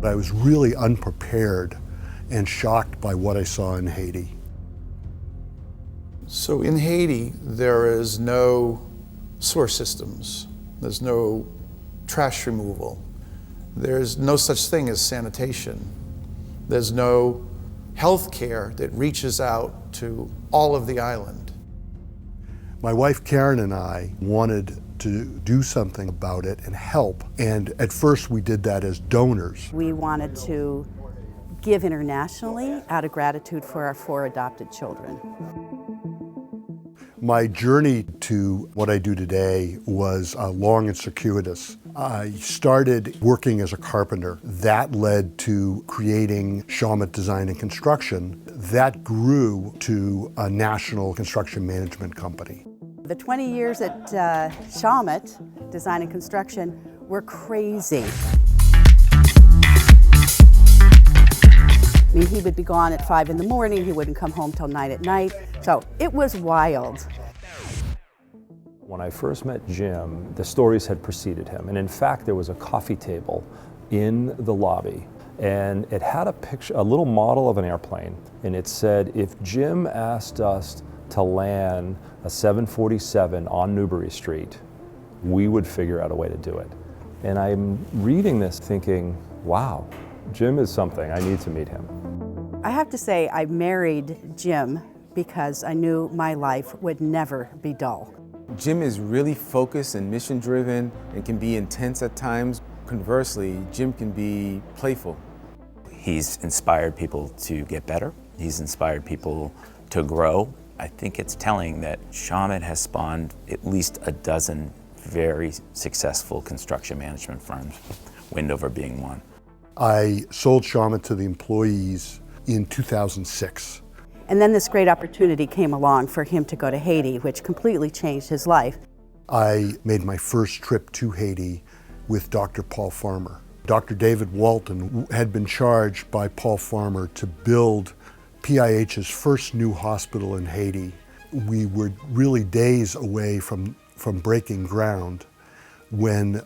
I was really unprepared and shocked by what I saw in Haiti. So in Haiti, there is no sewer systems. There's no trash removal. There's no such thing as sanitation. There's no health care that reaches out to all of the island. My wife Karen and I wanted to do something about it and help. And at first we did that as donors. We wanted to give internationally out of gratitude for our 4 adopted children. My journey to what I do today was long and circuitous. I started working as a carpenter. That led to creating Shawmut Design and Construction. That grew to a national construction management company. The 20 years at Shawmut Design and Construction were crazy. I mean, he would be gone at 5 in the morning, he wouldn't come home till 9 at night, so it was wild. When I first met Jim, the stories had preceded him, and in fact there was a coffee table in the lobby, and it had a picture, a little model of an airplane, and it said, if Jim asked us to land a 747 on Newbury Street, we would figure out a way to do it. And I'm reading this thinking, wow, Jim is something, I need to meet him. I have to say I married Jim because I knew my life would never be dull. Jim is really focused and mission-driven and can be intense at times. Conversely, Jim can be playful. He's inspired people to get better. He's inspired people to grow. I think it's telling that Shawmut has spawned at least a dozen very successful construction management firms, Windover being one. I sold Shawmut to the employees in 2006. And then this great opportunity came along for him to go to Haiti, which completely changed his life. I made my first trip to Haiti with Dr. Paul Farmer. Dr. David Walton had been charged by Paul Farmer to build PIH's first new hospital in Haiti. We were really days away from breaking ground when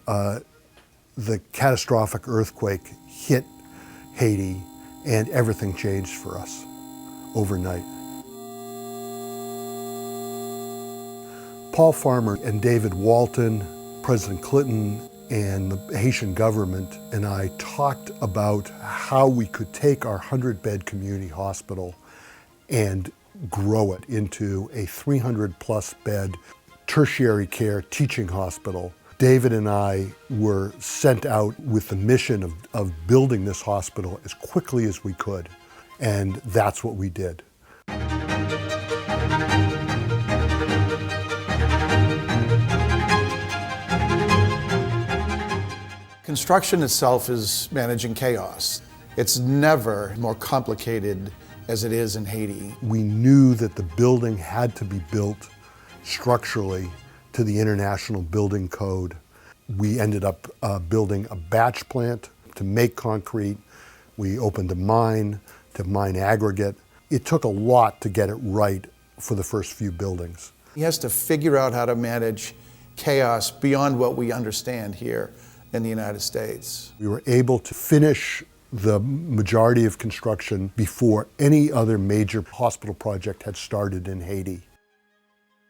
the catastrophic earthquake hit Haiti, and everything changed for us overnight. Paul Farmer and David Walton, President Clinton, and the Haitian government and I talked about how we could take our 100-bed community hospital and grow it into a 300-plus bed tertiary care teaching hospital. David and I were sent out with the mission of building this hospital as quickly as we could, and that's what we did. Construction itself is managing chaos. It's never more complicated as it is in Haiti. We knew that the building had to be built structurally to the International Building Code. We ended up building a batch plant to make concrete. We opened a mine to mine aggregate. It took a lot to get it right for the first few buildings. He has to figure out how to manage chaos beyond what we understand here in the United States. We were able to finish the majority of construction before any other major hospital project had started in Haiti.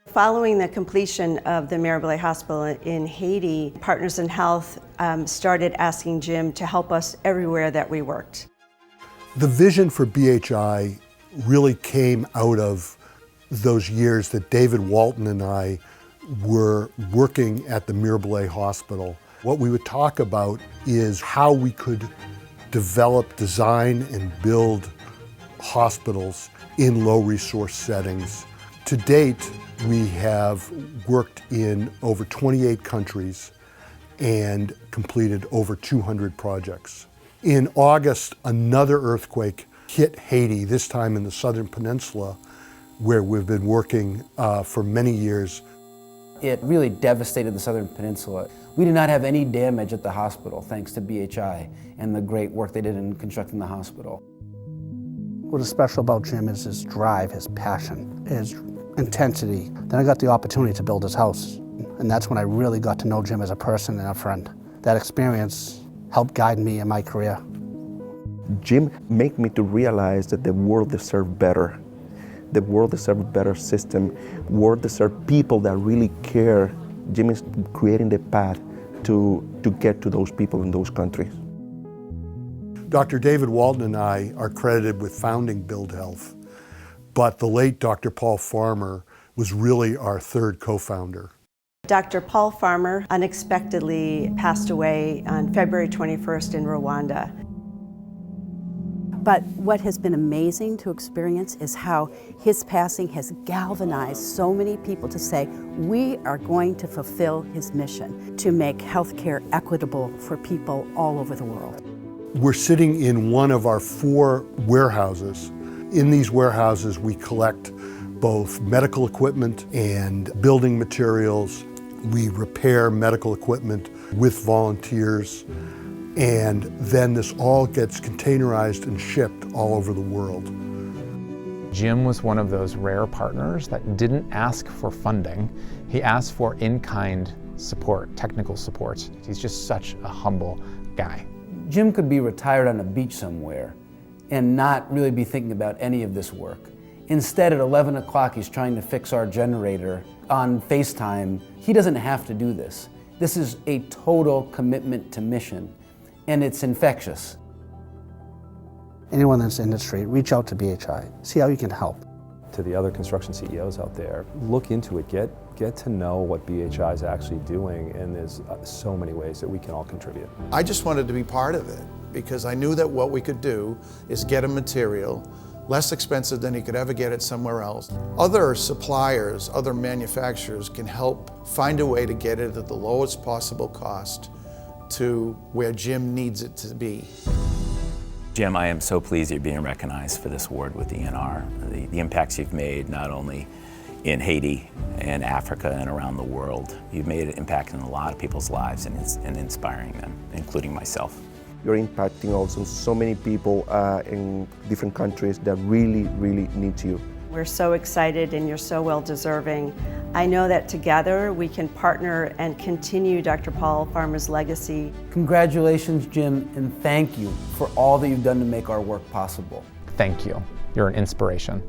Following the completion of the Mirabelais Hospital in Haiti, Partners in Health started asking Jim to help us everywhere that we worked. The vision for BHI really came out of those years that David Walton and I were working at the Mirabelais Hospital. What we would talk about is how we could develop, design, and build hospitals in low-resource settings. To date, we have worked in over 28 countries and completed over 200 projects. In August, another earthquake hit Haiti, this time in the Southern Peninsula, where we've been working for many years. It really devastated the Southern Peninsula. We did not have any damage at the hospital, thanks to BHI and the great work they did in constructing the hospital. What is special about Jim is his drive, his passion, his intensity. Then I got the opportunity to build his house, and that's when I really got to know Jim as a person and a friend. That experience helped guide me in my career. Jim made me to realize that the world deserves better. The world deserves a better system. The world deserves people that really care. Jim is creating the path to get to those people in those countries. Dr. David Walton and I are credited with founding Build Health, but the late Dr. Paul Farmer was really our third co-founder. Dr. Paul Farmer unexpectedly passed away on February 21st in Rwanda. But what has been amazing to experience is how his passing has galvanized so many people to say, we are going to fulfill his mission to make healthcare equitable for people all over the world. We're sitting in one of our 4 warehouses. In these warehouses, we collect both medical equipment and building materials. We repair medical equipment with volunteers, and then this all gets containerized and shipped all over the world. Jim was one of those rare partners that didn't ask for funding. He asked for in-kind support, technical support. He's just such a humble guy. Jim could be retired on a beach somewhere and not really be thinking about any of this work. Instead, at 11 o'clock, he's trying to fix our generator on FaceTime. He doesn't have to do this. This is a total commitment to mission, and it's infectious. Anyone in this industry, reach out to BHI. See how you can help. To the other construction CEOs out there, look into it, get to know what BHI is actually doing, and there's so many ways that we can all contribute. I just wanted to be part of it because I knew that what we could do is get a material less expensive than you could ever get it somewhere else. Other suppliers, other manufacturers can help find a way to get it at the lowest possible cost to where Jim needs it to be. Jim, I am so pleased you're being recognized for this award with ENR. The impacts you've made not only in Haiti and Africa and around the world, you've made an impact in a lot of people's lives and inspiring them, including myself. You're impacting also so many people in different countries that really, really need you. We're so excited and you're so well deserving. I know that together we can partner and continue Dr. Paul Farmer's legacy. Congratulations, Jim, and thank you for all that you've done to make our work possible. Thank you. You're an inspiration.